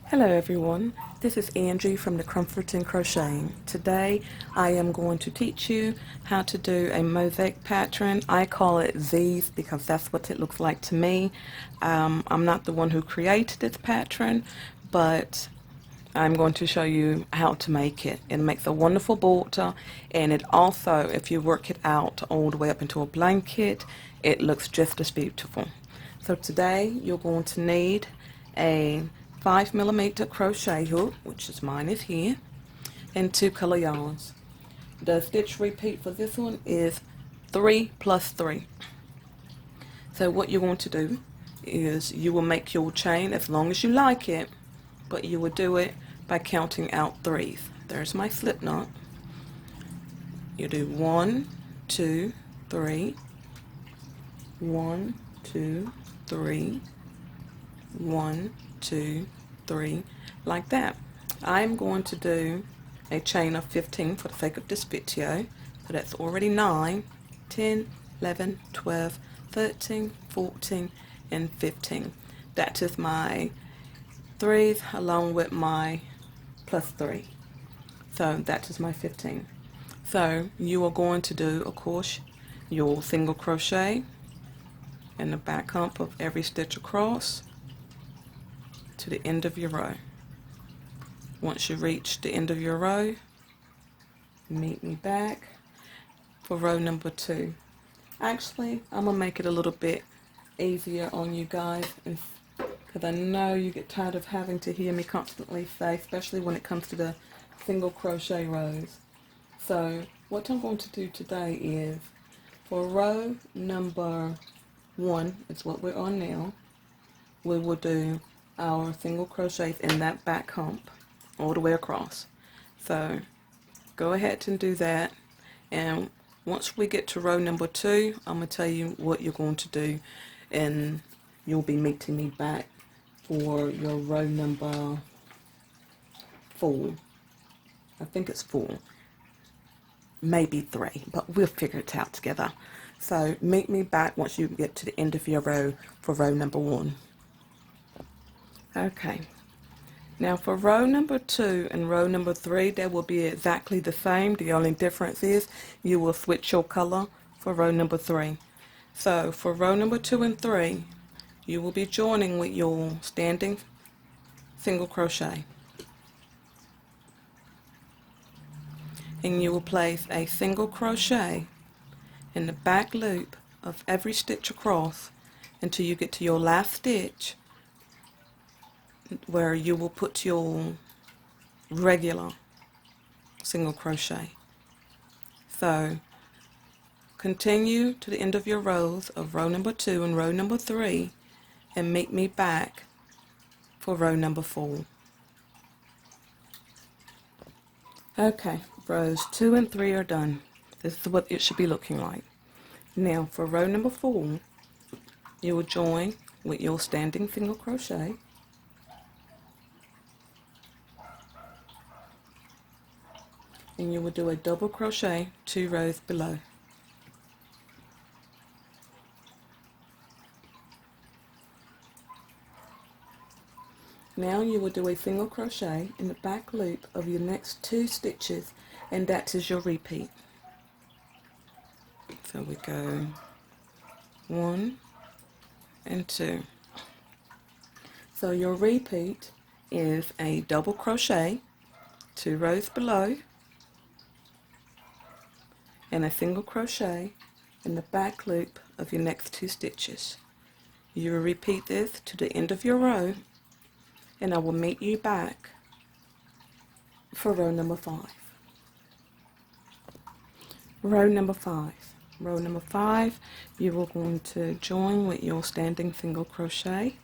Hello everyone, this is Angie from the Comfort in Crocheting. Today I am going to teach you how to do a mosaic pattern. I call it Z's because that's what it looks like to me. I'm not the one who created this pattern, but I'm going to show you how to make it. It makes a wonderful border, and it also, if you work it out all the way up into a blanket, it looks just as beautiful. So today you're going to need a 5mm crochet hook, which is mine is here, and 2 color yarns. The stitch repeat for this one is 3 plus 3. So what you want to do is you will make your chain as long as you like it, but you will do it by counting out 3s. There's my slip knot. You do 1, 2, 3, 1, 2, 3, 1, 2, 3, like that. I'm going to do a chain of 15 for the sake of this video. So that's already 9, 10, 11, 12, 13, 14, and 15. That is my 3s along with my plus 3. So that is my 15. So you are going to do, of course, your single crochet in the back hump of every stitch across to the end of your row. Once you reach the end of your row, meet me back for row number 2. Actually, I'm going to make it a little bit easier on you guys, because I know you get tired of having to hear me constantly say, especially when it comes to the single crochet rows. So what I'm going to do today is, for row number 1, is what we're on now, we will do our single crochets in that back hump all the way across. So go ahead and do that, and once we get to row number 2, I'm going to tell you what you're going to do, and you'll be meeting me back for your row number 4. I think it's 4, maybe 3, but we'll figure it out together. So meet me back once you get to the end of your row for row number 1. Okay, now for row number 2 and row number 3, they will be exactly the same. The only difference is you will switch your color for row number 3. So for row number 2 and 3, you will be joining with your standing single crochet, and you will place a single crochet in the back loop of every stitch across until you get to your last stitch, where you will put your regular single crochet. So continue to the end of your rows of row number 2 and row number 3, and meet me back for row number 4. Okay, rows 2 and 3 are done. This is what it should be looking like. Now for row number 4, you will join with your standing single crochet, and you will do a double crochet 2 rows below. Now you will do a single crochet in the back loop of your next 2 stitches, and that is your repeat. So we go 1 and 2. So your repeat is a double crochet 2 rows below, and a single crochet in the back loop of your next 2 stitches. You will repeat this to the end of your row, and I will meet you back for row number 5. Row number 5. Row number 5, you are going to join with your standing single crochet,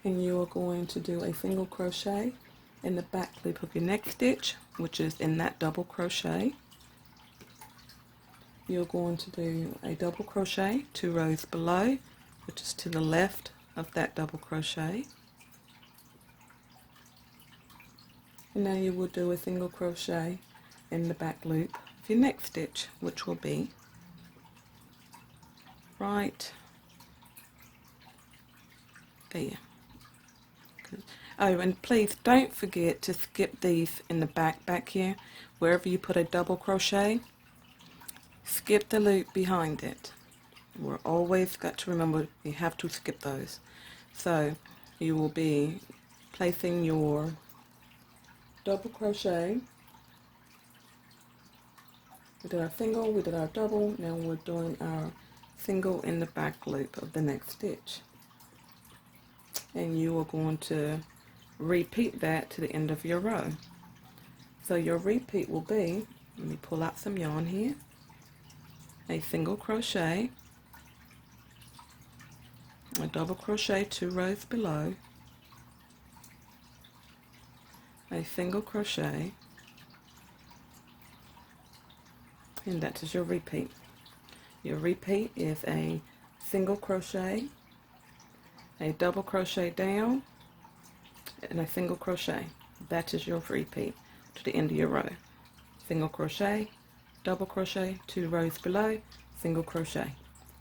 and you are going to do a single crochet in the back loop of your next stitch, which is in that double crochet. You're going to do a double crochet 2 rows below, which is to the left of that double crochet, and now you will do a single crochet in the back loop of your next stitch, which will be right There. Oh, and please don't forget to skip these in the back here. Wherever you put a double crochet, skip the loop behind it. We're always got to remember you have to skip those. So you will be placing your double crochet. We did our single, we did our double, now we're doing our single in the back loop of the next stitch. And you are going to repeat that to the end of your row. So your repeat will be, let me pull out some yarn here, a single crochet, a double crochet 2 rows below, a single crochet, and that is your repeat. Your repeat is a single crochet, a double crochet down, and a single crochet. That is your repeat to the end of your row. Single crochet, double crochet, 2 rows below, single crochet.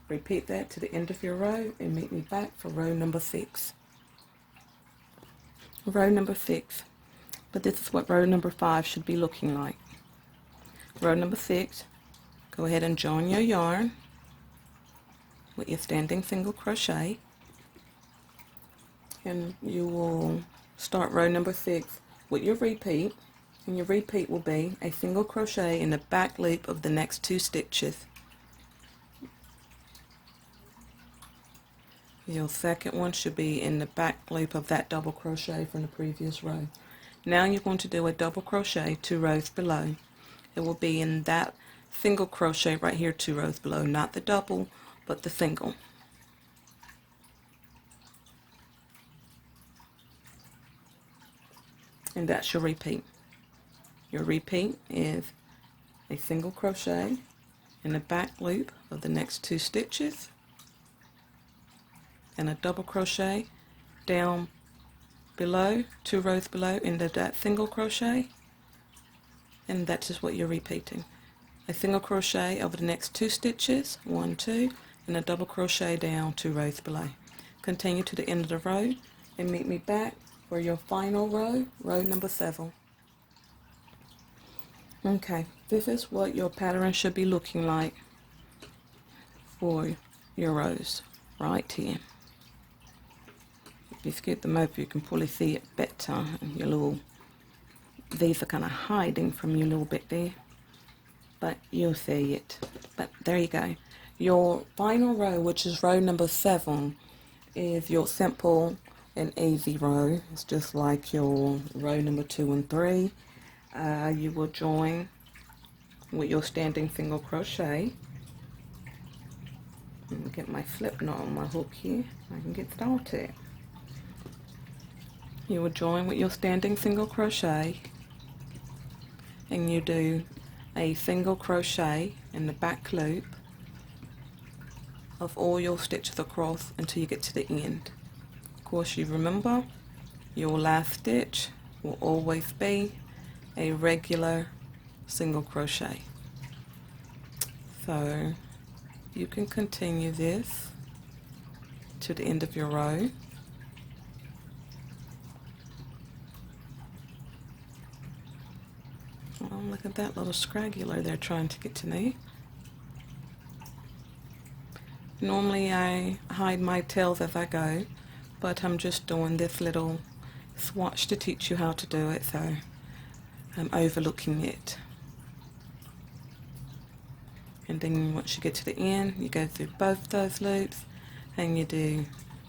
Repeat that to the end of your row and meet me back for row number 6. Row number 6. But this is what row number 5 should be looking like. Row number 6, go ahead and join your yarn with your standing single crochet, and you will start row number 6 with your repeat, and your repeat will be a single crochet in the back loop of the next 2 stitches. Your second one should be in the back loop of that double crochet from the previous row. Now you're going to do a double crochet 2 rows below. It will be in that single crochet right here 2 rows below, not the double but the single. And that's your repeat. Your repeat is a single crochet in the back loop of the next 2 stitches and a double crochet down below 2 rows below into that single crochet, and that is what you're repeating. A single crochet over the next 2 stitches, 1, 2, and a double crochet down 2 rows below. Continue to the end of the row and meet me back for your final row, row number 7. Okay, this is what your pattern should be looking like for your rows right here. If you skip them over, you can probably see it better. Your little, these are kind of hiding from you a little bit there, but you'll see it. But there you go. Your final row, which is row number 7, is your simple and easy row. It's just like your row number 2 and 3. You will join with your standing single crochet. Let me get my slip knot on my hook here. I can get started. You will join with your standing single crochet, and you do a single crochet in the back loop of all your stitches across until you get to the end. Of course, you remember your last stitch will always be a regular single crochet. So you can continue this to the end of your row. Oh, look at that little scraggler there trying to get to me. Normally I hide my tails as I go, but I'm just doing this little swatch to teach you how to do it, so I'm overlooking it. And then once you get to the end, you go through both those loops and you do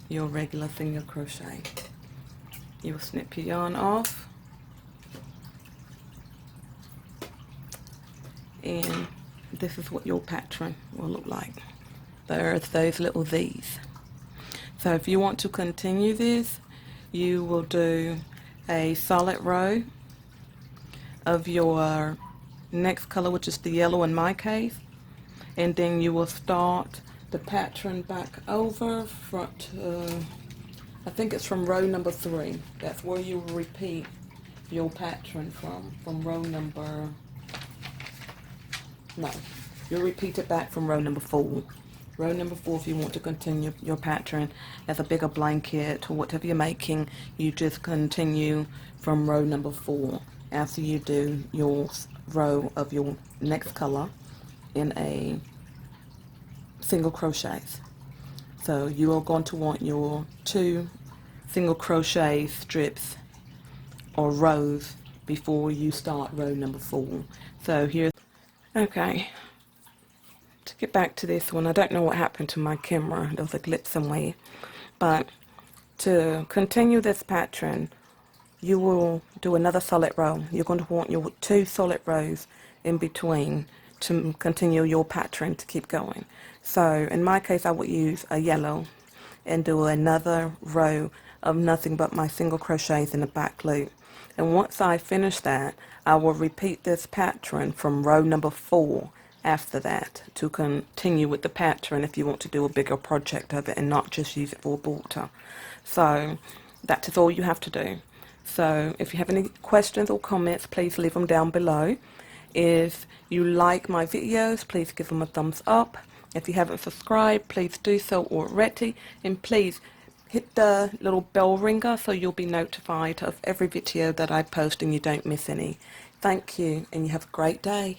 your regular single crochet. You will snip your yarn off, and this is what your pattern will look like. There's those little V's. So if you want to continue this, you will do a solid row of your next color, which is the yellow in my case, and then you will start the pattern back over front. I think it's from row number 3. That's where you will repeat your pattern from row number, no, you'll repeat it back from row number 4. Row number 4, if you want to continue your pattern as a bigger blanket or whatever you're making, you just continue from row number 4 after you do your row of your next color in a single crochets. So you are going to want your 2 single crochet strips or rows before you start row number 4. So here's, okay, to get back to this one, I don't know what happened to my camera. There was a glitch somewhere. But to continue this pattern, you will do another solid row. You're going to want your 2 solid rows in between to continue your pattern to keep going. So in my case, I would use a yellow and do another row of nothing but my single crochets in the back loop. And once I finish that, I will repeat this pattern from row number 4 after that to continue with the pattern if you want to do a bigger project of it and not just use it for a border. So that is all you have to do. So if you have any questions or comments, please leave them down below. If you like my videos, please give them a thumbs up. If you haven't subscribed, please do so already, and please hit the little bell ringer so you'll be notified of every video that I post and you don't miss any. Thank you, and you have a great day.